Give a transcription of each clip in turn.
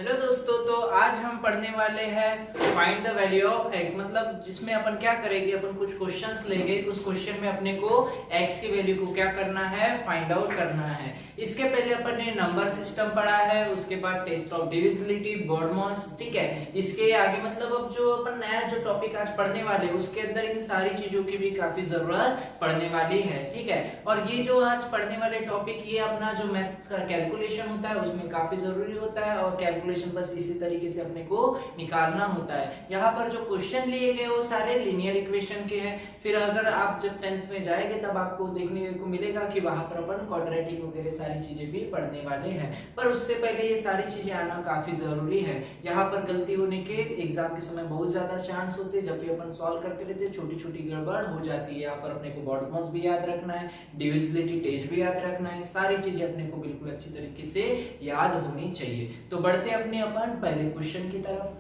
Hello दोस्तों, तो आज हम पढ़ने वाले हैं find the value of x। मतलब जिसमें अपन क्या करेंगे, अपन कुछ क्वेश्चंस लेंगे, उस क्वेश्चन में अपने को x की वैल्यू को क्या करना है, फाइंड आउट करना है। इसके पहले अपन ने नंबर सिस्टम पढ़ा है, उसके बाद टेस्ट ऑफ डिविजिबिलिटी, BODMAS, ठीक है। इसके आगे मतलब अब जो अपन नया जो टॉपिक आज पढ़ने वाले हैं उसके अंदर इन सारी चीजों की भी काफी जरूरत पड़ने वाली है, ठीक है। और ये जो आज पढ़ने वाले टॉपिक, ये अपना जो मैथ्स का कैलकुलेशन होता है उसमें काफी जरूरी होता है, और कैलकुलेशन बस इसी तरीके से अपने को निकालना होता है। यहाँ पर जो क्वेश्चन लिए गए वो सारे लीनियर इक्वेशन के हैं। फिर अगर आप जब 10th में जाएंगे तब आपको देखने को मिलेगा कि वहां पर अपन क्वाड्रेटिक वगैरह सारी चीजें भी पढ़ने वाले हैं, पर उससे पहले ये सारी चीजें आना काफी जरूरी है। यहाँ पर गलती होने के एग्जाम के समय बहुत ज्यादा चांस होते हैं, जब भी अपन सॉल्व करते रहते हैं छोटी छोटी गड़बड़ हो जाती है। यहाँ पर अपने को BODMAS भी याद रखना है, डिविजिबिलिटी टेस्ट भी याद रखना है, सारी चीजें अपने को बिल्कुल अच्छी तरीके से याद होनी चाहिए। तो बढ़ते अपने अपन पहले क्वेश्चन की तरफ।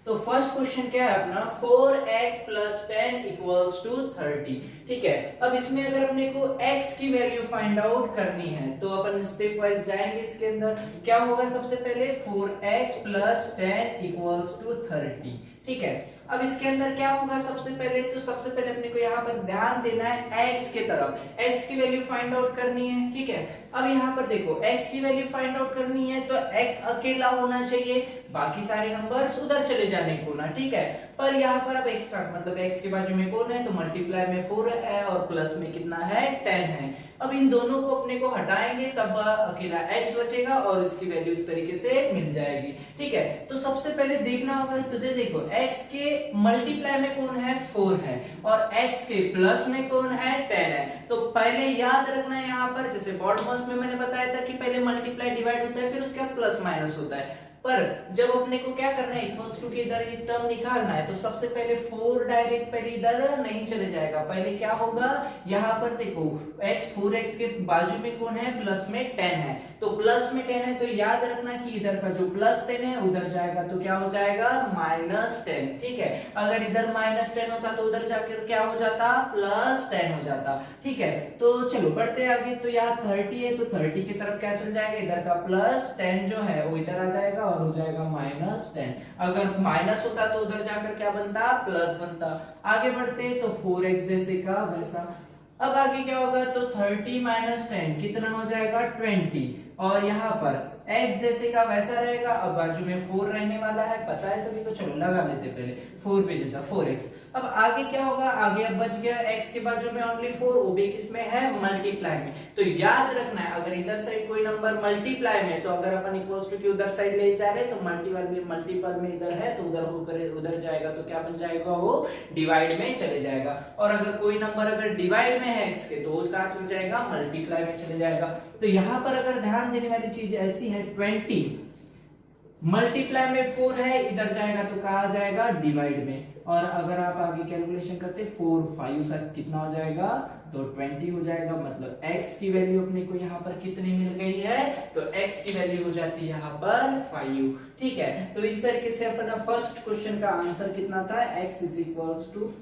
तो फर्स्ट क्वेश्चन क्या है अपना, 4x + 10 = 30, ठीक है। अब इसमें अगर अपने को x की वैल्यू फाइंड आउट करनी है तो अपन स्टेप वाइज जाएंगे। इसके अंदर क्या होगा, सबसे पहले 4x + 10 = 30, ठीक है। अब इसके अंदर क्या होगा, सबसे पहले अपने को यहाँ पर ध्यान देना है x के तरफ, x की वैल्यू फाइंड आउट करनी है, ठीक है। अब यहाँ पर देखो x की वैल्यू फाइंड आउट करनी है तो x अकेला होना चाहिए, बाकी सारे नंबर्स उधर चले जाने को ना, ठीक है। पर यहाँ पर अब एक्स्ट्रा मतलब x के बाजू में कौन है, तो मल्टीप्लाई में 4 है और प्लस में कितना है, 10 है। अब इन दोनों को अपने को हटाएंगे तब अकेला x बचेगा और इसकी वैल्यू इस तरीके से मिल जाएगी, ठीक है। तो सबसे पहले देखना होगा, तुझे देखो x के मल्टीप्लाई में कौन है, 4 है, और x के प्लस में कौन है, 10 है। तो पहले याद रखना है यहाँ पर, जैसे BODMAS में मैंने बताया था कि पहले मल्टीप्लाई डिवाइड होता है, फिर उसके बाद प्लस माइनस होता है। पर जब अपने को क्या करना है, इक्वल्स टू के इधर ये टर्म निकालना है, तो सबसे पहले 4 डायरेक्ट पहले इधर नहीं चले जाएगा। पहले क्या होगा, यहाँ पर देखो x 4x के बाजू में कौन है, प्लस में 10 है, तो प्लस में 10 है तो याद रखना कि इधर का जो प्लस 10 है उधर जाएगा तो क्या हो जाएगा, -10, ठीक है। अगर इधर -10 होता तो उधर जाकर क्या हो जाता, +10 हो जाता, ठीक है। तो चलो बढ़ते आगे। तो यहाँ 30 है तो 30 की तरफ क्या चल जाएगा, इधर का +10 जो है वो इधर आ जाएगा और हो जाएगा -10। अगर माइनस होता तो उधर जाकर क्या बनता, प्लस बनता। आगे बढ़ते तो 4x जैसे का वैसा। अब आगे क्या होगा, तो 30 - 10 कितना हो जाएगा, 20, और यहाँ पर x जैसे का वैसा रहेगा। अब बाजू में 4 रहने वाला है, पता है सभी को, चलो लगा लेते पहले 4 पे जैसा 4x। अब आगे क्या होगा, आगे अब बच गया x के बाजू में ओनली 4, वो भी किसमें है, मल्टीप्लाई में। तो याद रखना है अगर इधर साइड कोई नंबर मल्टीप्लाई में, तो अगर अपन इक्वल्स टू की उधर साइड ले जा रहे हैं तो मल्टीपल में इधर है तो उधर होकर उधर जाएगा तो क्या बन जाएगा, वो डिवाइड में चले जाएगा। और अगर कोई नंबर अगर डिवाइड में है x के तो उसका चल जाएगा, मल्टीप्लाई में चले जाएगा। तो यहाँ पर अगर ध्यान देने वाली चीज ऐसी है, 20 मल्टीप्लाई में 4 है, इधर जाएगा तो कहा जाएगा, डिवाइड में। और अगर आप आगे कैलकुलेशन करते 4 5 से कितना हो जाएगा, तो 20 हो जाएगा। मतलब x की वैल्यू अपने को यहाँ पर कितनी मिल गई है, तो x की वैल्यू हो जाती है यहाँ पर 5, ठीक है। तो इस तरीके से अपना फर्स्ट क्वेश्चन का आंसर कितना था, x =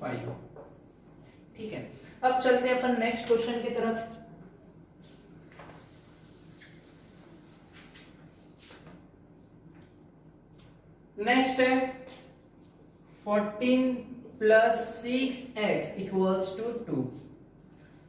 5, ठीक है। अब चलते हैं अपन नेक्स्ट क्वेश्चन की तरफ। नेक्स्ट है 14 + 6x = 2।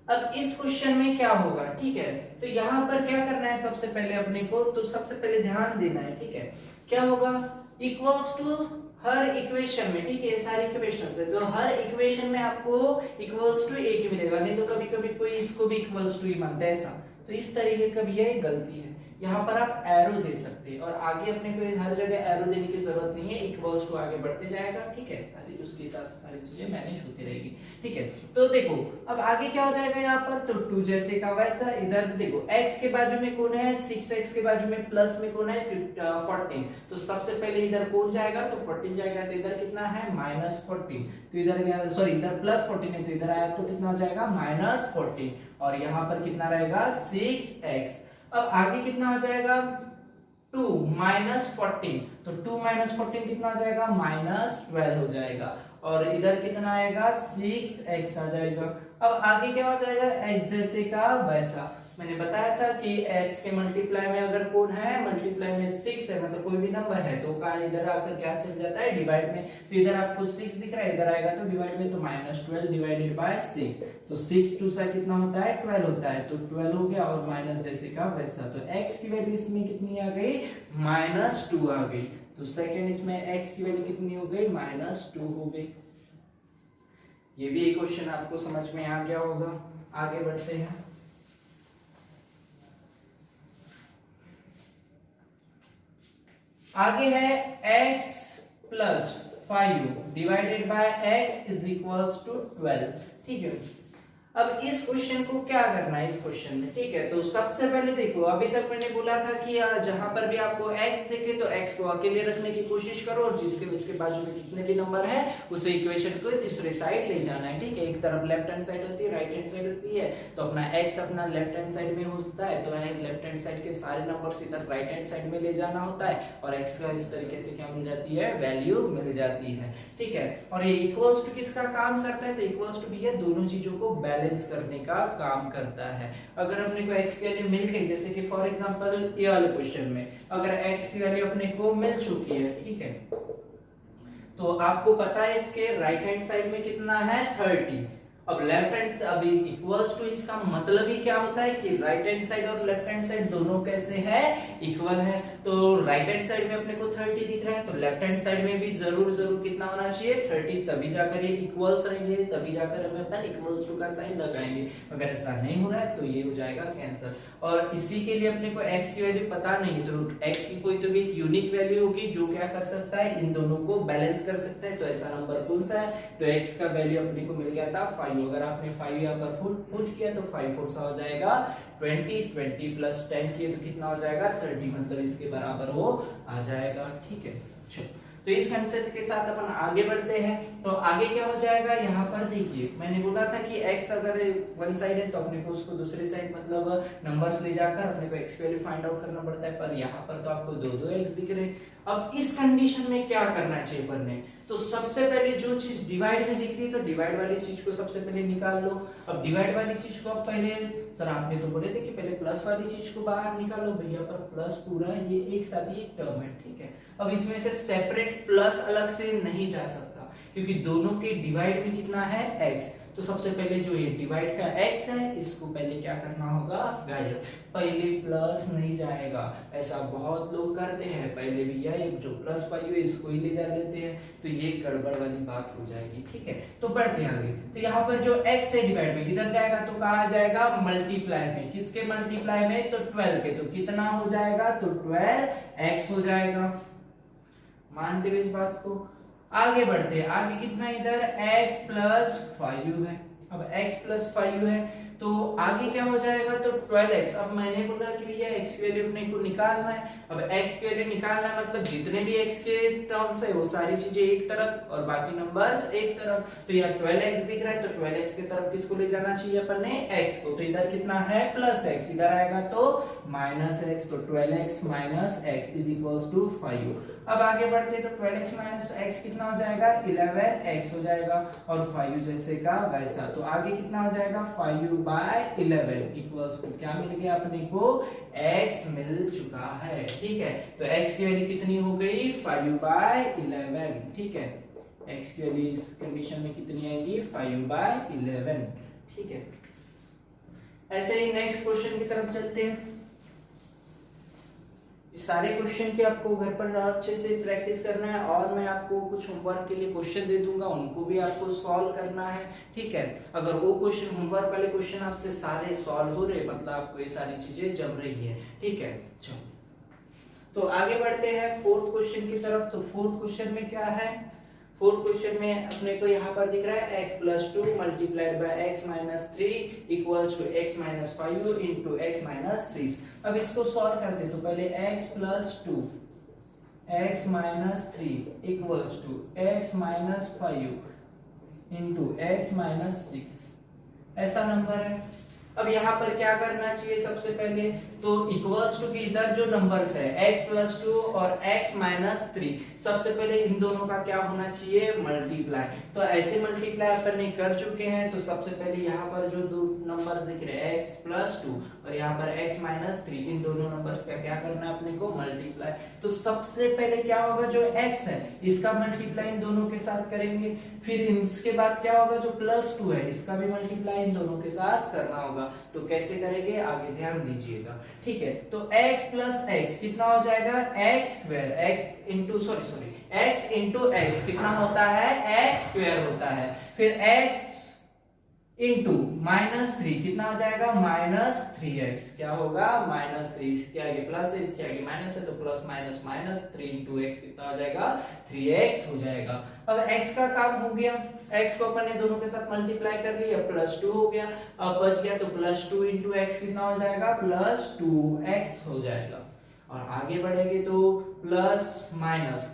अब इस क्वेश्चन में क्या होगा, ठीक है। तो यहाँ पर क्या करना है, सबसे पहले अपने को, तो सबसे पहले ध्यान देना है, ठीक है। क्या होगा, इक्वल्स टू हर इक्वेशन में, ठीक है, सारी इक्वेशन है तो हर इक्वेशन में आपको इक्वल्स टू एक ही मिलेगा, नहीं तो कभी कभी कोई इसको भी इक्वल्स टू ही मानता है ऐसा। तो इस तरीके का भी यह गलती है। यहाँ पर आप एरो दे सकते हैं, और आगे अपने को हर जगह एरो देने की जरूरत नहीं है, इक्वल्स टू आगे बढ़ते जाएगा, ठीक है। सारी उसके हिसाब से सारी चीजें मैनेज होती रहेगी, ठीक है। तो देखो अब आगे क्या हो जाएगा यहाँ पर, तो 2 जैसे का वैसा। इधर देखो x के बाजू में कौन है, 6x के बाजू में प्लस में कौन है, 14। तो सबसे पहले इधर कौन जाएगा, तो 14 जाएगा, तो इधर कितना है, -14। तो इधर गया, सॉरी इधर +14 है तो इधर आया तो कितना हो जाएगा, -14, और यहाँ पर कितना रहेगा, 6x। अब आगे कितना हो जाएगा, 2 - 14, तो 2 - 14 कितना हो जाएगा, -12 हो जाएगा, और इधर कितना आएगा, 6x आ जाएगा। अब आगे क्या हो जाएगा, x जैसे का वैसा। मैंने बताया था कि x के मल्टीप्लाई में अगर कौन है, मल्टीप्लाई में 6 है, मतलब कोई भी नंबर है तो का इधर आकर क्या चल जाता है, डिवाइड में। तो इधर आपको 6 दिख रहा है, इधर आएगा तो डिवाइड में, तो -12 डिवाइडेड बाय 6, तो 6 2 सा कितना होता है, 12 होता है, तो 12 हो गया और माइनस जैसे का वैसा। तो x की वैल्यू इसमें कितनी आ गई, -2 आ गई। तो सेकंड इसमें x की वैल्यू कितनी हो गई, -2 हो गई। ये भी एक क्वेश्चन आपको समझ में आ गया होगा। आगे बढ़ते हैं। आगे है x plus 5 divided by x is equals to 12। ठीक है, अब इस क्वेश्चन को क्या करना है इस क्वेश्चन में। ठीक है, तो सबसे पहले देखो, अभी तक मैंने बोला था कि जहां पर भी आपको x दिखे तो x को अकेले रखने की कोशिश करो और जिसके उसके बाजू में जितने भी नंबर है उसे इक्वेशन को तीसरे साइड ले जाना है। ठीक है, एक तरफ लेफ्ट हैंड साइड होती है, राइट हैंड साइड होती है, तो अपना x अपना लेफ्ट हैंड साइड में होता है, तो लेफ्ट हैंड साइड के सारे नंबर्स इधर राइट हैंड साइड में ले जाना होता है और x का इस तरीके से क्या मिल जाती है, वैल्यू मिल जाती है। ठीक है, और ये इक्वल्स टू किसका काम करता है, तो इक्वल्स टू भी ये दोनों चीजों को बैलेंस करने का काम करता है। अगर अपने को x की वैल्यू मिल गई, जैसे कि फॉर एग्जांपल ये वाले क्वेश्चन में अगर x की वैल्यू अपने को मिल चुकी है, ठीक है, तो आपको पता है इसके राइट हैंड साइड में कितना है, 30। अब लेफ्ट हैंड, अभी इक्वल्स टू इसका मतलब ही क्या होता है कि राइट हैंड साइड और लेफ्ट हैंड साइड दोनों कैसे है, इक्वल है। तो राइट हैंड साइड में अपने को 30 दिख रहा है, तो लेफ्ट हैंड साइड में भी जरूर कितना होना चाहिए, 30, तभी जाकर ये इक्वल्स रहेंगे, तभी जाकर हम अपना इक्वल्स टू का साइन लगाएंगे। अगर ऐसा नहीं हो रहा है तो ये हो जाएगा कैंसिल। और इसी के लिए अपने को x की वैल्यू पता नहीं, तो x की कोई तो भी एक यूनिक वैल्यू होगी जो क्या कर सकता है, इन दोनों को बैलेंस कर सकता है। तो ऐसा नंबर कौन सा है, तो x का वैल्यू अपने को मिल गया था 5। अगर आपने 5 यहाँ पर पुट किया तो 5 4 सा हो जाएगा 20, 20 प्लस 10 किए तो कितना हो जाएगा, 30, मतलब इसके बराबर वो आ जाएगा। ठीक है, चलो तो इस कंसेप्ट के साथ अपन आगे बढ़ते हैं। तो आगे क्या हो जाएगा, यहाँ पर देखिए मैंने बोला था कि x अगर वन साइड है तो अपने को उसको दूसरी साइड मतलब नंबर्स ले जाकर अपने को x की वैल्यू फाइंड आउट करना पड़ता है, पर यहाँ पर तो आपको दो x दिख रहे। अब इस कंडीशन में क्या करना चाहिए अपन ने, तो सबसे पहले जो चीज डिवाइड में दिख रही है तो डिवाइड वाली चीज को सबसे पहले निकाल लो। अब डिवाइड वाली चीज को आप पहले, सर आपने तो बोले थे कि पहले प्लस वाली चीज को बाहर निकालो, भैया पर प्लस पूरा ये एक साथ ही एक टर्म है। ठीक है, अब इसमें से सेपरेट प्लस अलग से नहीं जा सकता क्योंकि दोनों के डिवाइड में कितना है, x। तो सबसे पहले जो ये डिवाइड का x है इसको पहले क्या करना होगा, गाइस पहले प्लस नहीं जाएगा। ऐसा बहुत लोग करते हैं, पहले भी यह जो प्लस पाई है इसको ही ले जा लेते हैं, तो ये गड़बड़ वाली बात हो जाएगी। ठीक है, तो बढ़ते आगे। तो यहाँ पर जो x है डिवाइड में इधर जाएगा तो कहा जाएगा मल्टीप्लाई में, किसके मल्टीप्लाई में, तो 12 के। तो कितना हो जाएगा, तो 12x हो जाएगा। मानते हो इस बात को। आगे बढ़ते हैं, आगे कितना इधर x प्लस 5 है। अब x प्लस 5 है तो आगे क्या हो जाएगा, तो 12x। अब मैंने बोला कि भैया x की वैल्यू अपने को निकालना है। अब x की वैल्यू निकालना है मतलब जितने भी x के टर्म्स है वो सारी चीजें एक तरफ और बाकी नंबर्स एक तरफ। तो यहाँ 12x दिख रहा है तो 12x की तरफ किसको ले जाना चाहिए अपन ने, x को। तो इधर कितना है, प्लस x, इधर आएगा तो माइनस x, तो 12x minus x is equals to 5। अब आगे बढ़ते हैं तो 12x माइनस x कितना हो जाएगा, 11x हो जाएगा और 5 जैसे का वैसा। तो आगे कितना हो जाएगा, 5/11 इक्वल्स टू क्या मिल गया अपने को, x मिल चुका है। ठीक है, तो x की वैल्यू कितनी हो गई, 5/11। ठीक है, x की वैल्यू इस कंडीशन में कितनी आएगी, 5/11। ठीक है, ऐसे ही नेक्स्ट क्वेश्चन की तरफ चलते हैं। सारे क्वेश्चन की आपको घर पर अच्छे से प्रैक्टिस करना है और मैं आपको कुछ होमवर्क के लिए क्वेश्चन दे दूंगा, उनको भी आपको सॉल्व करना है। ठीक है, अगर वो क्वेश्चन होमवर्क वाले क्वेश्चन आपसे सारे सॉल्व हो रहे मतलब आपको ये सारी चीजें जम रही है। ठीक है, चलो तो आगे बढ़ते हैं फोर्थ क्वेश्चन की तरफ। तो फोर्थ क्वेश्चन में क्या है, फोर्थ क्वेश्चन में अपने को यहाँ पर दिख रहा है x plus 2 multiplied by x minus 3 equals to x minus 5 into x minus 6। अब इसको सॉल्व कर दे तो पहले x plus 2 x minus 3 equals to x minus 5 into x minus 6 ऐसा नंबर है। अब यहाँ पर क्या करना चाहिए सबसे पहले, तो इक्वल्स टू के इधर जो नंबर्स है x+2 और x-3, सबसे पहले इन दोनों का क्या होना चाहिए, मल्टीप्लाई। तो ऐसे मल्टीप्लाई अपन ने कर चुके हैं, तो सबसे पहले यहाँ पर जो दो नंबर दिख रहे हैं x+2 और यहाँ पर x-3, इन दोनों नंबर्स का क्या करना है अपने को, मल्टीप्लाई। तो सबसे पहले क्या होगा, जो x है इसका मल्टीप्लाई इन दोनों के साथ करेंगे, फिर इसके बाद क्या होगा, जो +2 है इसका भी मल्टीप्लाई इन दोनों के साथ करना होगा। तो कैसे करेंगे आगे ध्यान दीजिएगा, ठीक है। तो x + x कितना हो जाएगा, x² x इंटू x कितना होता है, x² होता है। फिर x इंटू -3 कितना हो जाएगा, -3x, क्या होगा, -3, इसके आगे प्लस है इसके आगे माइनस है, तो plus minus minus 3 into x कितना हो जाएगा, 3x हो जाएगा। अब x का काम हो गया, x को अपन ने दोनों के साथ मल्टीप्लाई कर लिया, +2 हो गया। अब बच गया तो +2 इंटू x कितना हो जाएगा, +2x हो जाएगा। और आगे बढ़ेंगे तो प्लस माइनस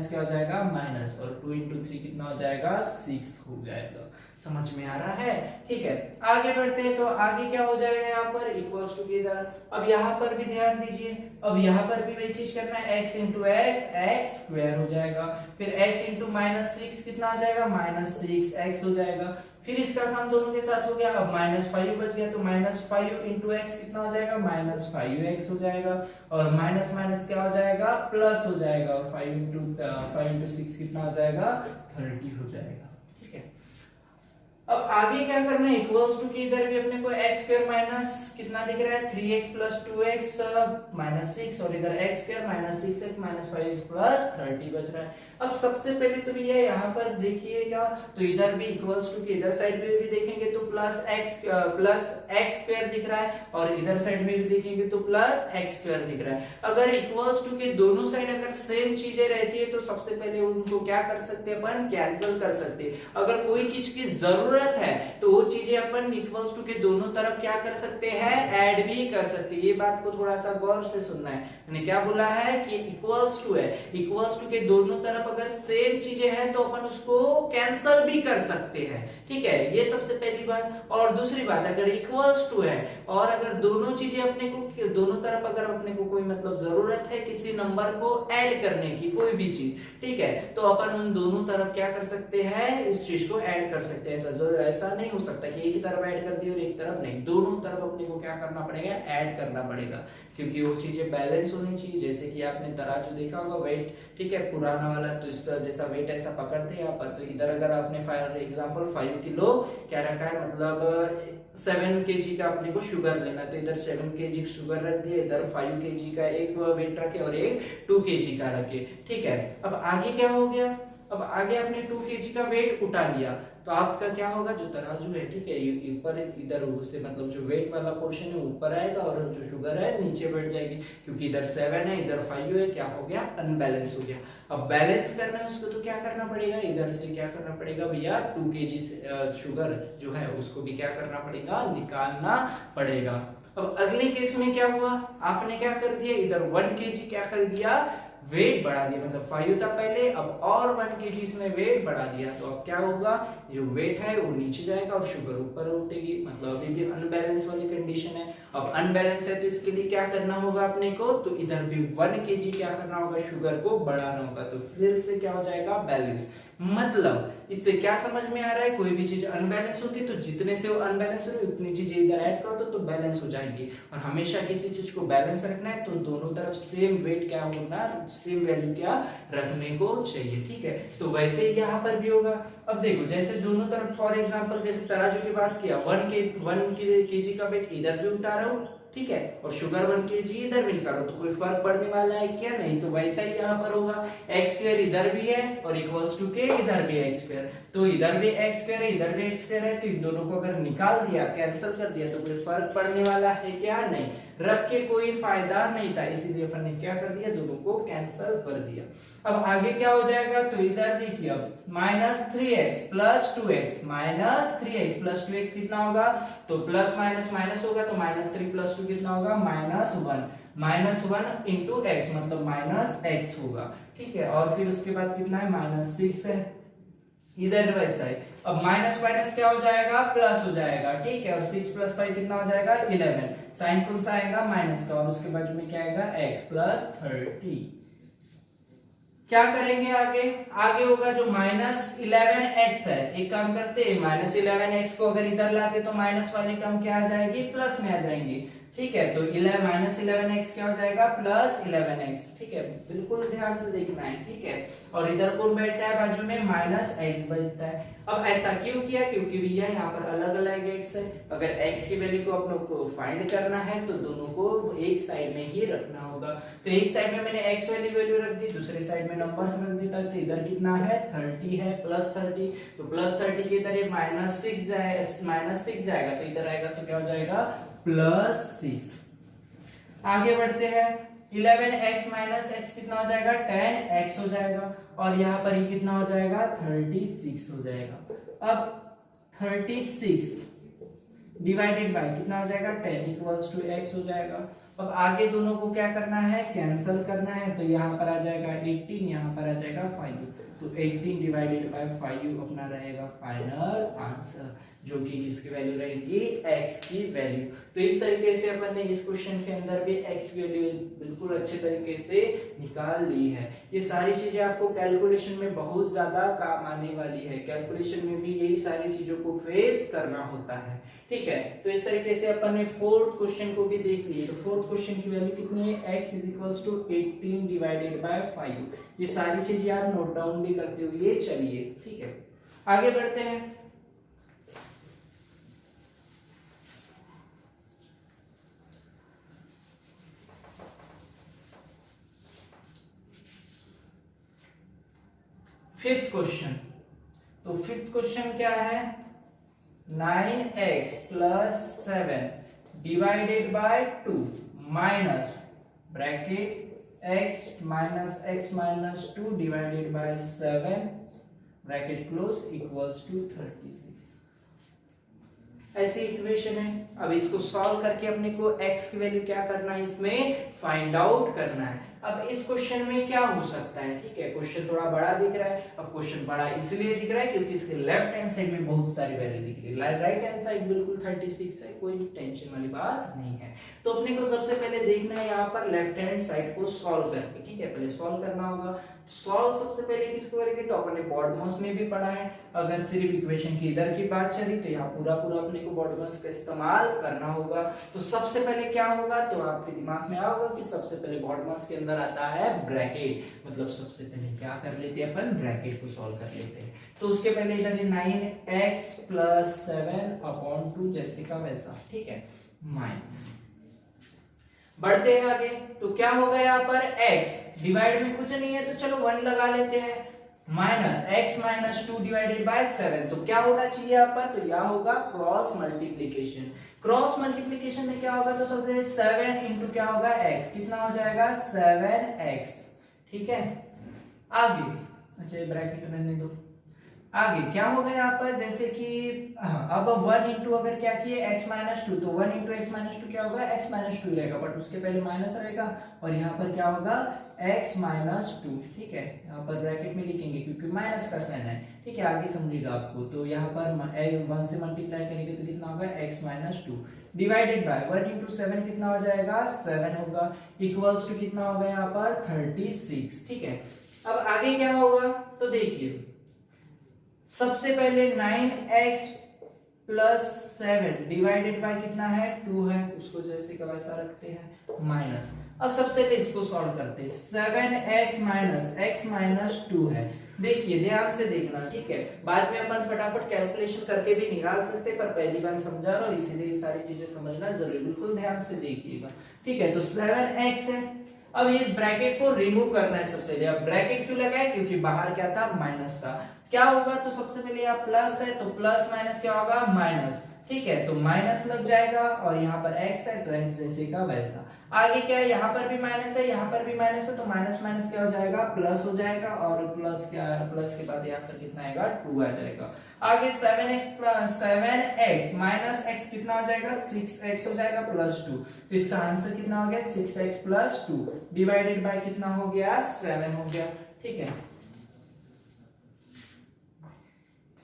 क्या हो जाएगा, माइनस, और 2 इंटू 3 कितना हो जाएगा, 6 हो जाएगा। समझ में आ रहा है, ठीक है। आगे बढ़ते हैं, तो आगे क्या हो जाएगा, यहाँ पर इक्वल्स टू के इधर। अब यहाँ पर भी ध्यान दीजिए, अब यहाँ पर भी वही चीज करना है, x इंटू x, x² हो जाएगा। फिर x इंटू -6 कितना हो जाएगा, -6x हो जाएगा। फिर इसका काम दोनों के साथ हो गया। अब -5 बच गया, तो -5 इंटू x कितना हो जाएगा, -5x हो जाएगा। और माइनस माइनस क्या हो जाएगा, प्लस हो जाएगा। और 5 इंटू 6 कितना हो जाएगा, 30 हो जाएगा, ठीक है। अब आगे क्या करना है, इक्वल्स टू के इधर भी अपने को x² माइनस कितना दिख रहा है, 3x + 2x -6, और इधर x² -6x -5x + 30 बच रहा है। अब सबसे पहले तो भैया यहाँ पर देखिएगा, तो इधर भी इक्वल्स टू के इधर साइड में भी देखेंगे तो +x² दिख रहा है, और इधर साइड में भी देखेंगे तो +x² दिख रहा है। अगर इक्वल्स टू के दोनों साइड अगर सेम चीजें रहती है, तो सबसे पहले उनको क्या कर सकते हैं, अपन कैंसिल कर सकते हैं। अगर कोई चीज की जरूरत है तो वो चीजें अपन इक्वल्स टू के दोनों तरफ क्या कर सकते हैं, ऐड भी कर सकते हैं। ये बात को थोड़ा सा गौर से सुनना है। मैंने क्या बोला है कि इक्वल्स टू है, इक्वल्स टू के दोनों तरफ अगर सेम चीजें हैं तो अपन उसको कैंसिल भी कर सकते हैं, ठीक है। ये सबसे पहली बात। और दूसरी बात, अगर इक्वल्स टू है और अगर दोनों चीजें अपने को दोनों तरफ अगर अपने को कोई मतलब जरूरत है किसी नंबर को ऐड करने की, कोई भी चीज, ठीक है, तो अपन उन दोनों तरफ क्या कर सकते हैं, इस चीज को ऐड कर सकते हैं। ऐसा नहीं हो सकता कि एक ही तरफ ऐड कर दी और एक तरफ नहीं, दोनों तरफ अपने को क्या करना पड़ेगा, ऐड करना पड़ेगा, क्योंकि वो चीजें बैलेंस होनी चाहिए। जैसे कि आपने तराजू देखा होगा, वेट, ठीक है, पुराना वाला, तो इस तरह जैसा वेट ऐसा पकड़ते हैं यहाँ पर, तो इधर अगर आपने फॉर एग्जांपल 5 किलो क्या रखा है, मतलब 7 kg का अपने को शुगर लेना, तो इधर 7 kg शुगर रख दिए, इधर 5 kg का एक वेट रखे और एक 2 kg का रखे, ठीक है। अब आगे क्या हो गया, अब आगे आपने 2 kg का वेट उठा लिया, तो आपका क्या होगा, जो तराजू है, ठीक है, ये ऊपर इधर से मतलब जो वेट वाला पोर्शन है ऊपर आएगा और जो शुगर है नीचे बैठ जाएगी, क्योंकि इधर 7 है इधर 5 है, क्या हो गया, अनबैलेंस हो गया। अब बैलेंस करना है उसको, तो क्या करना पड़ेगा, इधर से क्या करना पड़ेगा भैया, 2 kg शुगर जो है उसको भी क्या करना पड़ेगा, निकालना पड़ेगा। अब अगले केस में क्या हुआ, आपने क्या कर दिया, इधर 1 kg क्या कर दिया, वेट बढ़ा दिया, मतलब 5 था पहले, अब और 1 kg इसमें वेट बढ़ा दिया, तो अब क्या होगा, जो वेट है वो नीचे जाएगा और शुगर ऊपर उठेगी, मतलब अभी भी अनबैलेंस वाली कंडीशन है। अब अनबैलेंस है तो इसके लिए क्या करना होगा अपने को, तो इधर भी 1 kg क्या करना होगा, शुगर को बढ़ाना होगा, तो फिर से क्या हो जाएगा, बैलेंस। मतलब इससे क्या समझ में आ रहा है, कोई भी चीज अनबैलेंस होती है तो जितने से वो अनबैलेंस हो उतनी चीजें इधर ऐड कर दो तो बैलेंस हो जाएगी। और हमेशा किसी चीज को बैलेंस रखना है तो दोनों तरफ सेम वेट क्या होना, सेम वैल्यू क्या रखने को चाहिए, ठीक है। तो वैसे ही यहाँ पर भी होगा। अब देखो जैसे दोनों तरफ फॉर एग्जांपल जैसे तराजू की बात किया, 1 kg का वेट इधर भी उठा रहा हूँ, ठीक है, और शुगर 1 kg इधर भी निकालो, तो कोई फर्क पड़ने वाला है क्या, नहीं। तो वैसा ही यहाँ पर होगा, x² इधर भी है और इक्वल्स टू के इधर भी x², तो इधर भी x² है इधर भी x², है तो इन दोनों को अगर निकाल दिया, कैंसिल कर दिया, तो कोई फर्क पड़ने वाला है क्या, नहीं, रख के कोई फायदा नहीं था, इसीलिए अपन ने क्या कर दिया, दोनों को कैंसिल कर दिया। अब आगे क्या हो जाएगा, तो इधर देखिए अब -3x + 2x, -3x + 2x कितना होगा, तो प्लस माइनस माइनस होगा, तो -3 + 2 कितना होगा, -1 इंटू x, मतलब -x होगा, ठीक है। और फिर उसके बाद कितना है, -6 है, इधर वैसा है, अब माइनस माइनस क्या हो जाएगा, प्लस हो जाएगा, ठीक है। और 6 + 5 कितना हो जाएगा, 11। साइन कौन सा आएगा, माइनस का, और उसके बाजू में क्या आएगा, x + 30। क्या करेंगे आगे, आगे होगा जो -11x है, एक काम करते हैं, -11x को अगर इधर लाते तो माइनस वाली टर्म क्या आ जाएगी, प्लस में आ जाएंगी, ठीक है। तो -11x क्या हो जाएगा, +11x, ठीक है। बिल्कुल ध्यान से देखना है, ठीक है। और इधर कौन बैठ रहा है बाजू में, -x बैठता है। अब ऐसा क्यों किया, क्योंकि भैया यहाँ पर अलग अलग x है, अगर x की वैल्यू को अपनों को फाइंड करना है तो दोनों को एक साइड में ही रखना होगा। तो एक साइड में मैंने x वाली वैल्यू रख दी, दूसरे साइड में नंबर्स रख देता, तो इधर कितना है, 30 है, +30। तो +30 के इधर ये -6 जाएगा, तो इधर आएगा तो क्या हो जाएगा, +6। आगे बढ़ते हैं, 11x - x कितना हो जाएगा, 10x हो जाएगा, और यहाँ पर ये कितना हो जाएगा, 36 हो जाएगा। अब 36 डिवाइडेड बाय कितना हो जाएगा, 10 = x हो जाएगा। अब आगे दोनों को क्या करना है, कैंसिल करना है, तो यहाँ पर आ जाएगा 18, यहाँ पर आ जाएगा 5, तो 18 डिवाइडेड बाय 5 अपना रहेगा फाइनल आंसर, जो कि किसकी वैल्यू रहेगी, x की वैल्यू। तो इस तरीके से अपन ने इस क्वेश्चन के अंदर भी x की वैल्यू बिल्कुल अच्छे तरीके से निकाल ली है। ये सारी चीजें आपको कैलकुलेशन में बहुत ज्यादा काम आने वाली है, कैलकुलेशन में भी यही सारी चीजों को फेस करना होता है, ठीक है। तो इस तरीके से अपन ने फोर्थ क्वेश्चन को भी देख लिए। तो फोर्थ क्वेश्चन की वैल्यू कितनी है, x = 18 डिवाइडेड बाय 5। ये सारी चीजें आप नोट डाउन भी करते हुए चलिए, ठीक है। आगे बढ़ते हैं, फिफ्थ क्वेश्चन। तो फिफ्थ क्वेश्चन क्या है, 9x + 7 divided by 2 minus bracket x - x - 2 divided by 7 bracket close = 36। ऐसी इक्वेशन है। अब इसको सॉल्व करके अपने को x की वैल्यू क्या करना है, इसमें फाइंड आउट करना है। अब इस क्वेश्चन में क्या हो सकता है, ठीक है, क्वेश्चन थोड़ा बड़ा दिख रहा है। अब क्वेश्चन बड़ा इसलिए दिख रहा है क्योंकि इसके लेफ्ट हैंड साइड में बहुत सारी वैल्यू दिख रही है, राइट हैंड साइड बिल्कुल 36 है, कोई टेंशन वाली बात नहीं है। तो अपने को सबसे पहले देखना है यहाँ पर लेफ्ट हैंड साइड को सॉल्व करके, ठीक है, पहले सॉल्व करना होगा। सॉल्व सबसे पहले किसको करेंगे, तो अपने बॉडमॉस में भी पढ़ा है, अगर सिर्फ इक्वेशन की इधर की बात चली तो यहाँ पूरा अपने को बॉडमॉस का इस्तेमाल करना होगा। तो सबसे पहले क्या होगा, तो आपके दिमाग में आएगा कि सबसे पहले बॉडमॉस के अंदर आता है ब्रैकेट, मतलब सबसे पहले क्या कर लेते हैं अपन, ब्रैकेट को सॉल्व कर लेते हैं। तो उसके पहले इधर 9x + 7/2 जैसे का वैसा, ठीक है, माइनस। बढ़ते हैं आगे, तो क्या होगा यहाँ पर, x डिवाइड में कुछ नहीं है तो चलो 1 लगा लेते हैं, -x - 2 डिवाइडेड बाय 7। तो क्या होना चाहिए यहाँ पर, तो यह होगा क्रॉस मल्टीप्लीकेशन। क्रॉस मल्टीप्लीकेशन में क्या होगा, तो सबसे 7 इंटू क्या होगा, x, कितना हो जाएगा, 7x, ठीक है। आगे, अच्छा ये ब्रैकेट रहने दो। आगे क्या होगा यहाँ पर, जैसे कि अब 1 इंटू अगर क्या किए x - 2, तो 1 इंटू x - 2 क्या होगा, x - 2 रहेगा, बट उसके पहले माइनस रहेगा, और यहाँ पर क्या होगा, x - 2, ठीक है। यहाँ पर ब्रैकेट में लिखेंगे क्योंकि माइनस का साइन है, ठीक है, आगे समझेगा आपको। तो यहाँ पर 1 से मल्टीप्लाई करेंगे तो कितना होगा, x - 2 डिवाइडेड बाय 1 इंटू 7 कितना हो जाएगा, 7 होगा, इक्वल्स टू कितना होगा यहाँ पर 36, ठीक है। अब आगे क्या होगा, तो देखिए सबसे पहले 9x + 7 डिवाइडेड बाय कितना है, 2 है, उसको जैसे का वैसा रखते हैं, माइनस। अब सबसे पहले इसको सॉल्व करते हैं, 7x - x - 2 है। देखिए ध्यान से देखना, ठीक है, बाद में अपन फटाफट कैलकुलेशन करके भी निकाल सकते, पर पहली बार समझा रहा हूं इसीलिए ये सारी चीजें समझना जरूरी, बिल्कुल ध्यान से देखिएगा, ठीक है। तो 7x है। अब इस ब्रैकेट को रिमूव करना है सबसे पहले। अब ब्रैकेट क्यों लगाया, क्योंकि बाहर क्या था, माइनस था। क्या होगा, तो सबसे पहले यहाँ प्लस है तो प्लस माइनस क्या होगा, माइनस, ठीक है, तो माइनस लग जाएगा, और यहाँ पर x है तो x जैसे का वैसा। आगे क्या है, यहाँ पर भी माइनस है, यहाँ पर भी माइनस है, तो माइनस माइनस क्या हो जाएगा, प्लस हो जाएगा, और प्लस क्या, प्लस के बाद यहाँ पर कितना आएगा, 2 आ जाएगा। आगे 7x माइनस x कितना हो जाएगा, 6x हो जाएगा +2। तो इसका आंसर कितना हो गया, 6x + 2 डिवाइडेड बाय कितना हो गया, 7 हो गया, ठीक है।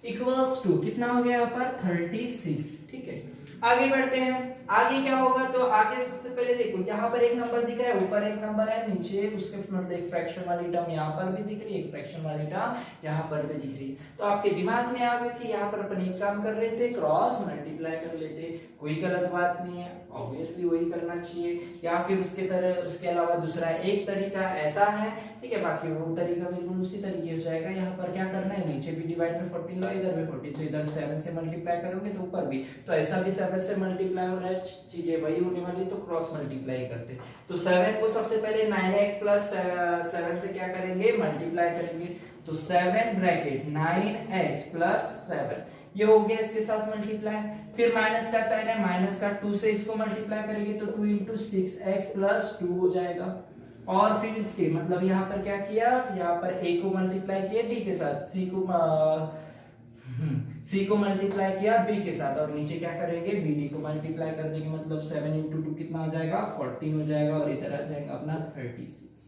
इक्वल्स टू कितना हो गया यहाँ पर 36। ठीक है, आगे बढ़ते हैं। आगे क्या होगा, तो आगे सबसे पहले देखो यहाँ पर एक नंबर दिख रहा है, ऊपर एक नंबर है, नीचे उसके मतलब एक फ्रैक्शन वाली टर्म यहाँ पर भी दिख रही है, एक फ्रैक्शन वाली टर्म यहाँ पर भी दिख रही है। तो आपके दिमाग में आ गया कि यहाँ पर अपन एक काम कर रहे थे, क्रॉस मल्टीप्लाई कर लेते, कोई गलत बात नहीं है, ऑब्वियसली वही करना चाहिए। या फिर उसके अलावा दूसरा एक तरीका ऐसा है, ठीक है, बाकी वो तरीका बिल्कुल उसी तरीके हो जाएगा। यहाँ पर क्या करना है, नीचे भी डिवाइड में 14 लो, इधर भी 14, तो इधर 7 से मल्टीप्लाई करोगे तो ऊपर भी, तो ऐसा भी 7 से मल्टीप्लाई हो रहा है, चीजें वही होने वाली, तो क्रॉस मल्टीप्लाई करते। तो 7 को सबसे पहले 9x प्लस 7 से क्या करेंगे, मल्टीप्लाई करेंगे। तो 7 ब्रैकेट 9x प्लस 7 ये हो गया, इसके साथ मल्टीप्लाई। फिर माइनस का साइन है, माइनस का 2 से इसको मल्टीप्लाई करेंगे तो 2 इंटू 6x प्लस 2 हो जाएगा। और फिर इसके मतलब यहाँ पर क्या किया, यहाँ पर a को मल्टीप्लाई किया d के साथ, c को मल्टीप्लाई किया b के साथ, और नीचे क्या करेंगे, bd को मल्टीप्लाई कर देंगे, मतलब 7 इंटू 2 कितना आ जाएगा, 14 हो जाएगा, और इधर आ जाएगा अपना 36।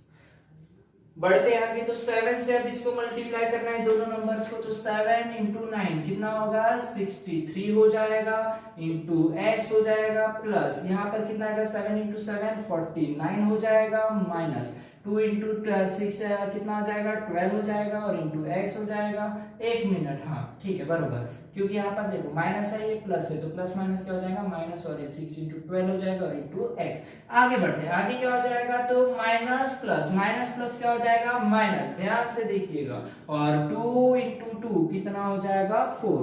बढ़ते हैं आगे, तो 7 से अब इसको मल्टीप्लाई करना है दोनों नंबर्स को, तो 7 इंटू 9 कितना होगा, 63 हो जाएगा, इंटू x हो जाएगा, प्लस यहाँ पर कितना आएगा, 7 इंटू 7 49 हो जाएगा, माइनस 2 इंटू 6 कितना आ जाएगा, 12 हो जाएगा, और इंटू x हो जाएगा। एक मिनट, हाँ ठीक है बरोबर, क्योंकि यहाँ पर देखो माइनस है, ये प्लस है, तो प्लस माइनस क्या हो जाएगा, माइनस, और ये 6 इंटू 12 हो जाएगा, और इंटू x। आगे बढ़ते हैं, आगे क्या हो जाएगा, तो माइनस प्लस क्या हो जाएगा, माइनस, ध्यान से देखिएगा, और 2 इंटू 2 कितना हो जाएगा, 4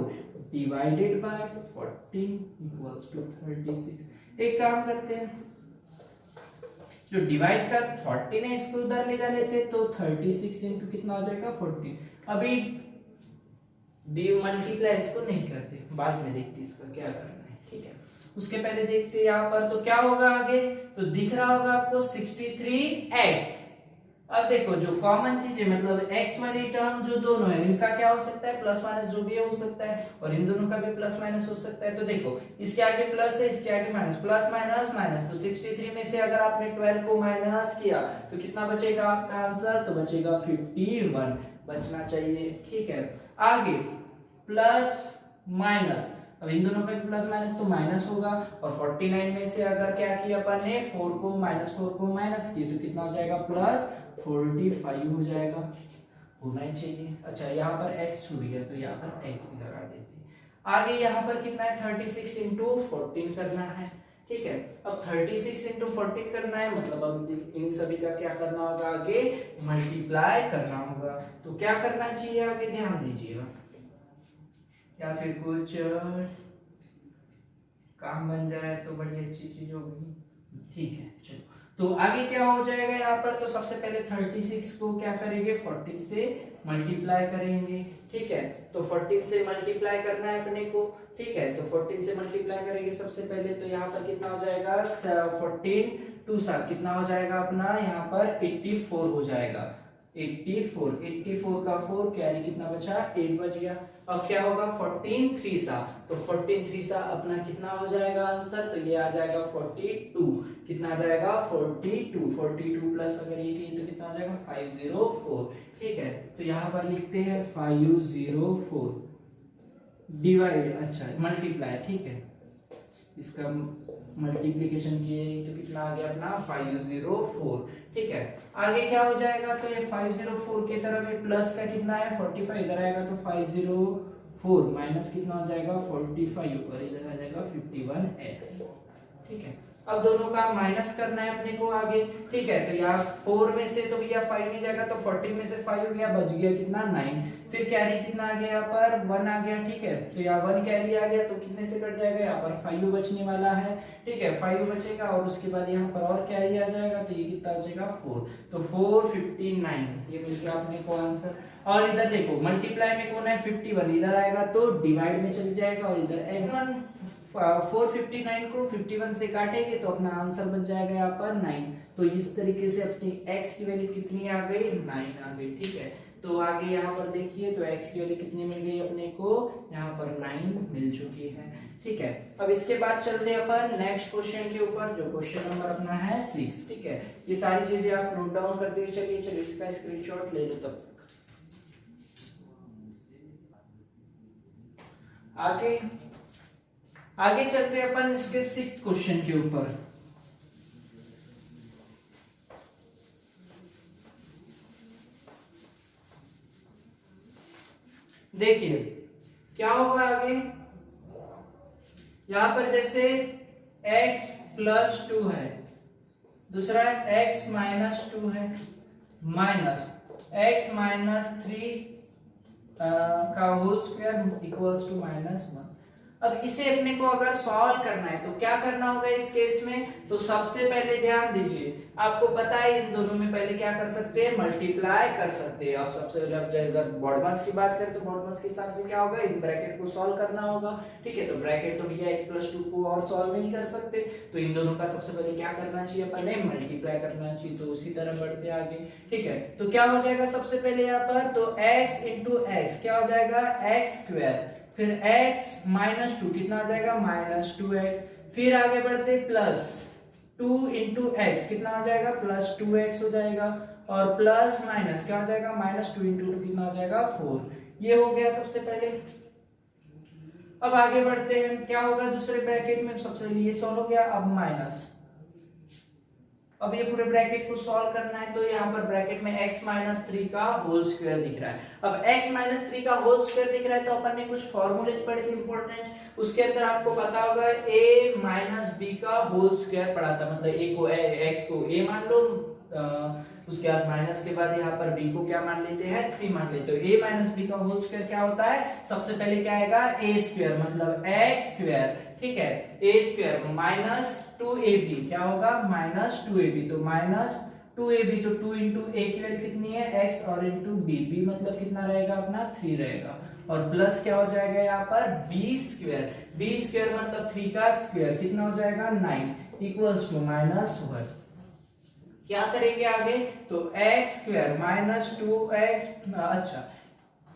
डिवाइडेड बाय 14 इक्वल्स टू 36। एक काम करते हैं, जो डिवाइड का 14 है इसको उधर ले जा लेते, तो 36 इंटू कितना हो जाएगा, 14। अभी मल्टीप्लाई इसको नहीं करते, बाद में देखते इसका क्या करना है, ठीक है। उसके पहले देखते हैं यहाँ पर, तो क्या होगा आगे, तो दिख रहा होगा आपको 63x। अब देखो जो कॉमन चीज है, मतलब x वाली टर्म जो दोनों है, इनका क्या हो सकता है, प्लस माइनस जो भी है हो सकता है, और इन दोनों का भी प्लस माइनस हो सकता है। तो देखो इसके आगे प्लस है, इसके आगे माइनस, प्लस माइनस माइनस, तो 63 में से अगर आपने 12 को माइनस किया तो कितना बचेगा आपका आंसर, तो बचेगा 51 बचना चाहिए, ठीक है। आगे प्लस माइनस, अब इन दोनों का प्लस माइनस तो माइनस होगा, और 49 में से अगर क्या किया अपन ने, 4 को माइनस किए तो कितना हो जाएगा, प्लस 45 हो जाएगा, होना ही चाहिए। अच्छा यहाँ पर x छूट गया, तो यहाँ पर x भी लगा देते हैं। आगे यहाँ पर कितना है, 36 इंटू 14 करना है, ठीक है। अब 36 इंटू 14 करना है, मतलब अब इन सभी का क्या करना होगा, आगे मल्टीप्लाई करना होगा। तो क्या करना चाहिए आगे, ध्यान दीजिएगा, या फिर कुछ काम बन जाए तो बड़ी अच्छी चीज होगी, ठीक है। चलो तो आगे क्या हो जाएगा यहाँ पर, तो सबसे पहले 36 को क्या करेंगे, 14 से मल्टीप्लाई करेंगे, ठीक है। तो 14 से मल्टीप्लाई करना है अपने को, ठीक है। तो 14 से मल्टीप्लाई करेंगे सबसे पहले, तो यहाँ पर कितना हो जाएगा, 14 2 7 कितना हो जाएगा अपना, यहाँ पर 84 हो जाएगा, 84 का 4 कैरी कितना बचा, 8 बच गया। अब क्या होगा, 14 3 सा, तो 14 3 सा अपना कितना हो जाएगा आंसर, तो ये आ जाएगा 42, कितना आ जाएगा 42 प्लस अगर 8 तो कितना आ जाएगा 504, ठीक है। तो यहाँ पर लिखते हैं 504 डिवाइड, अच्छा मल्टीप्लाई, ठीक है, इसका मल्टीप्लिकेशन किए तो कितना आ गया अपना 504, ठीक है। आगे क्या हो जाएगा, तो ये 504 की तरफ ये प्लस का कितना है 45, इधर आएगा तो 504 माइनस कितना हो जाएगा 45, और इधर आ जाएगा 51x, ठीक है। अब दोनों का माइनस करना है अपने को आगे, ठीक है। तो यहाँ 4 में से तो भैया 5 नहीं जाएगा, तो 14 में से 5 हो गया, बच गया कितना 9, फिर कैरी कितना आ गया यहाँ पर 1 आ गया, ठीक है। तो यहाँ 1 कैरी आ गया, तो कितने से कट जाएगा, यहाँ पर 5 बचने वाला है, ठीक है, 5 बचेगा, और उसके बाद यहाँ पर और कैरी आ जाएगा, तो ये कितना बचेगा 4, तो 459 ये मिल गया अपने को आंसर। और इधर देखो मल्टीप्लाई में कौन है 51, इधर आएगा तो डिवाइड में चल जाएगा, और इधर x1 459 को 51 से काटेंगे तो अपना आंसर बन जाएगा यहाँ पर 9। तो इस तरीके से अपनी x की वैल्यू कितनी आ गई, 9 आ गई, ठीक है। तो आगे यहाँ पर देखिए, तो x की वैल्यू कितनी मिल गई अपने को, यहाँ पर 9 मिल चुकी है, ठीक है। अब इसके बाद चलते हैं अपन नेक्स्ट क्वेश्चन के ऊपर, जो क्वेश्चन नंबर अपना है 6, ठीक है। ये सारी चीजें आप नोट डाउन करते हुए चलिए, चलिए इसका स्क्रीनशॉट ले लो तब तक। आगे आगे चलते हैं अपन इसके 6th क्वेश्चन के ऊपर। देखिए क्या होगा आगे, यहां पर जैसे x प्लस 2 है, दूसरा x माइनस 2 है, माइनस x माइनस 3 का होल स्क्वायर इक्वल्स टू -1। अब इसे अपने को अगर सॉल्व करना है तो क्या करना होगा इस केस में, तो सबसे पहले ध्यान दीजिए, आपको पता है इन दोनों में पहले क्या कर सकते हैं, मल्टीप्लाई कर सकते हैं। अब सबसे पहले अगर बॉडमास की बात करें तो बॉडमास के हिसाब से क्या होगा, इन ब्रैकेट को सॉल्व करना होगा, ठीक है। तो ब्रैकेट तो भैया x प्लस 2 को और सॉल्व नहीं कर सकते, तो इन दोनों का सबसे पहले क्या करना चाहिए, अपन ने मल्टीप्लाई करना चाहिए। तो उसी तरह बढ़ते आगे, ठीक है। तो क्या हो जाएगा सबसे पहले यहाँ पर, तो x इंटू एक्स क्या हो जाएगा, एक्स स्क्वायर, फिर x माइनस 2 कितना आ जाएगा, -2x, फिर आगे बढ़ते प्लस 2 इंटू एक्स कितना आ जाएगा, +2x हो जाएगा, और प्लस माइनस क्या हो जाएगा, -2 इंटू 2 कितना आ जाएगा, 4। ये हो गया सबसे पहले। अब आगे बढ़ते हैं, क्या होगा दूसरे ब्रैकेट में, सबसे पहले ये सॉल्व हो गया, अब माइनस, अब ये पूरे ब्रैकेट को सॉल्व करना है, तो यहाँ पर ब्रैकेट में x माइनस 3 का होल स्क्वायर दिख रहा है। अब x माइनस 3 का होल स्क्वायर दिख रहा है, तो अपन ने कुछ फॉर्मूलेस पढ़े थे इंपॉर्टेंट, उसके अंदर आपको पता होगा a माइनस b का होल स्क्वायर पढ़ा था, मतलब a को x को a मान लो, उसके बाद माइनस के बाद यहाँ पर b को क्या मान लेते हैं, 3 मान लेते हो। a माइनस b का होल स्क्वायर क्या होता है, सबसे पहले क्या आएगा, a स्क्वायर मतलब x स्क्वायर, ठीक है, a स्क्वायर माइनस 2ab क्या होगा, -2ab, तो -2ab, तो 2 इंटू a की वैल्यू कितनी है, x, और इंटू b मतलब कितना रहेगा अपना, 3 रहेगा, और प्लस क्या हो जाएगा यहाँ पर b स्क्वायर मतलब 3 का स्क्वायर कितना हो जाएगा, 9 इक्वल्स टू -1। क्या करेंगे आगे, तो x स्क्वायर -2x, अच्छा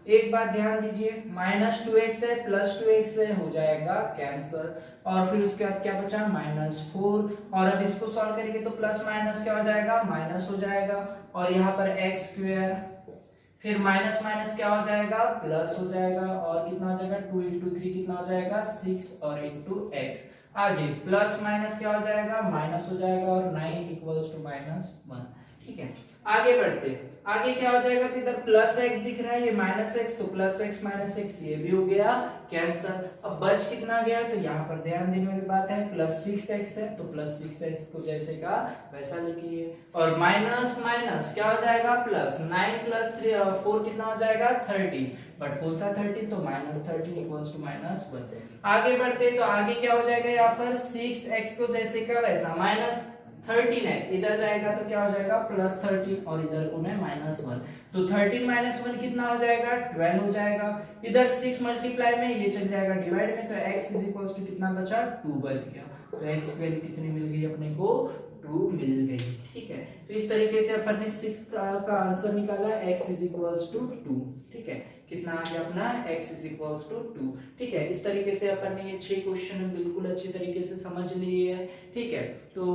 एक बात ध्यान दीजिए, -2x है +2x है, हो जाएगा कैंसल, और फिर उसके बाद क्या बचा, -4, और अब इसको सॉल्व करेंगे तो प्लस माइनस क्या हो जाएगा, माइनस हो जाएगा, और यहाँ पर x स्क्वायर, फिर माइनस माइनस क्या हो जाएगा, प्लस हो जाएगा, और कितना हो जाएगा, 2 इंटू 3 कितना हो जाएगा, 6, और इंटू x, आगे प्लस माइनस क्या हो जाएगा, माइनस हो जाएगा, और 9 इक्वल्स टू -1, ठीक है। आगे बढ़ते, आगे क्या हो जाएगा, तो इधर प्लस x दिख रहा है, ये -x, तो प्लस x माइनस x ये भी हो गया कैंसल। अब बच कितना गया, तो यहाँ पर ध्यान देने वाली बात है, +6x है, तो +6x को जैसे का वैसा लिखिए, और माइनस माइनस क्या हो जाएगा, प्लस 9 + 3 4 कितना हो जाएगा, 13, बट कौन सा 13, तो -13 इक्वल्स टू -1। आगे बढ़ते, तो आगे क्या हो जाएगा, यहाँ पर 6x को जैसे का वैसा, -13 है, इधर जाएगा तो क्या हो जाएगा, +13, और इधर कौन है, -1, तो 13 - 1 कितना हो जाएगा, 12 हो जाएगा, इधर 6 मल्टीप्लाई में ये चल जाएगा डिवाइड में, तो x इज इक्वल्स टू कितना बचा, 2 बच गया, तो x की वैल्यू कितनी मिल गई अपने को, 2 मिल गई, ठीक है। तो इस तरीके से अपन ने 6 का आंसर निकाला, x इज इक्वल्स टू 2, ठीक है, कितना आ गया अपना, x इज इक्वल्स टू 2, ठीक है। इस तरीके से अपन ने ये 6 क्वेश्चन बिल्कुल अच्छे तरीके से समझ लिए हैं, ठीक है। तो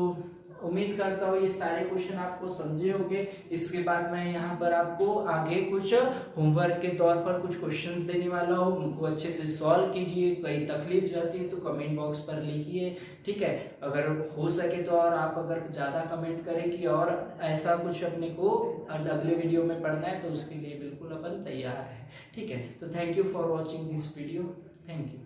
उम्मीद करता हूँ ये सारे क्वेश्चन आपको समझे होंगे। इसके बाद मैं यहाँ पर आपको आगे कुछ होमवर्क के तौर पर कुछ क्वेश्चंस देने वाला हूँ, उनको अच्छे से सॉल्व कीजिए, कहीं तकलीफ जाती है तो कमेंट बॉक्स पर लिखिए, ठीक है। अगर हो सके तो, और आप अगर ज़्यादा कमेंट करें कि और ऐसा कुछ अपने को अगले वीडियो में पढ़ना है, तो उसके लिए बिल्कुल अपन तैयार है, ठीक है। तो thank you for watching this video, thank you.